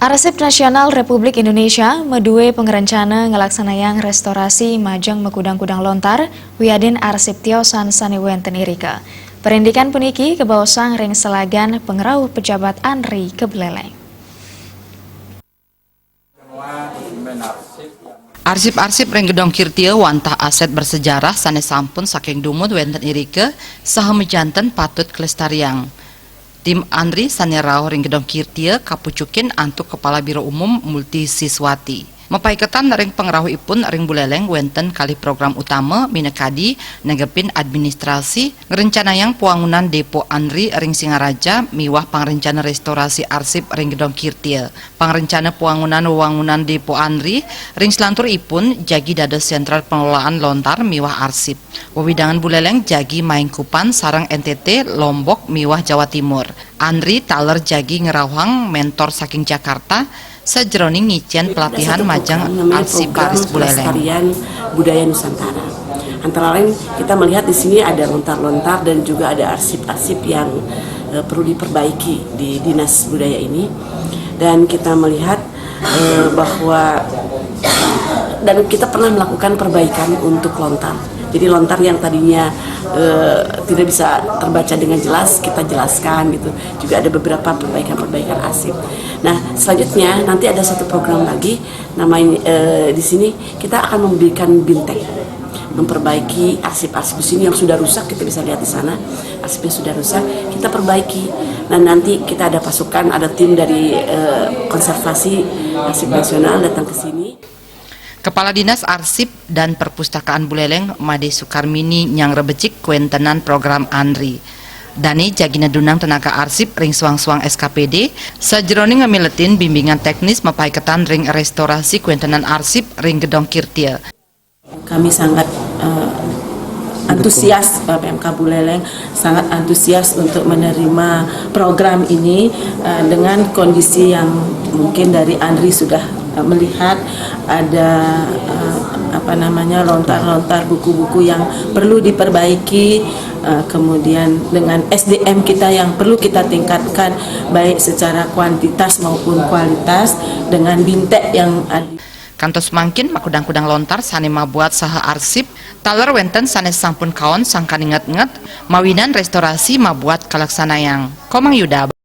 Arsip Nasional Republik Indonesia medue pengerencana ngelaksanayan restorasi majang mekudang-kudang lontar wiadin arsip tiosan saniwenten irika. Perindikan puniki kebawasang ring selagan pengerau pejabat Andri Kebeleleng. Arsip-arsip ring gedong kirtia wantah aset bersejarah sanes sampun saking dumut wenten irika saha mejanten patut kelestariang. Tim Andri sanerau ring gedong kirtia kapucukin antuk Kepala Biro Umum Multi Siswati. Mapaiketan ring pengerahipun ring buleleng wenten kali program utama minekadi negepin administrasi ngerencanayang puangunan Depo Andri ring Singaraja miwah pangrencana restorasi arsip ring gedong kirtia. Pangrencana puangunan wewangunan Depo Andri ring selantur ipun jagi dados sentral pengelolaan lontar miwah arsip. Wewidangan buleleng jagi Maingkupan sarang NTT Lombok miwah Jawa Timur. Andri taler jagi ngerawang mentor saking Jakarta sajroning ngicen pelatihan majang arsip Paris Buleleng. Pelestarian budaya Nusantara. Antara lain kita melihat di sini ada lontar-lontar dan juga ada arsip-arsip yang perlu diperbaiki di Dinas Budaya ini. Dan kita melihat bahwa dan kita pernah melakukan perbaikan untuk lontar. Jadi lontar yang tadinya tidak bisa terbaca dengan jelas, kita jelaskan gitu. Juga ada beberapa perbaikan-perbaikan arsip. Nah, selanjutnya nanti ada satu program lagi, namanya di sini kita akan memberikan binteng, memperbaiki arsip-arsip di sini yang sudah rusak. Kita bisa lihat di sana, arsipnya sudah rusak, kita perbaiki. Dan nanti kita ada pasukan, ada tim dari konservasi arsip nasional datang ke sini. Kepala Dinas Arsip dan Perpustakaan Buleleng Made Sukarmini nyang rebecik kuentenan program Andri. Dani jagina dunang tenaga arsip ring suang-suang SKPD sajroning ngamiletin bimbingan teknis mapaiketan ring restorasi kuentenan arsip ring gedong kirtia. Kami sangat antusias, PMK Buleleng sangat antusias untuk menerima program ini dengan kondisi yang mungkin dari Andri sudah melihat ada lontar-lontar buku-buku yang perlu diperbaiki, kemudian dengan SDM kita yang perlu kita tingkatkan baik secara kuantitas maupun kualitas dengan bintek yang ada. Kantos mangkin makudang-kudang lontar sane mabuat saha arsip taler wenten sanes sampun kaon sangkan inget-inget mawinan restorasi mabuat kalaksanayang. Komang Yuda.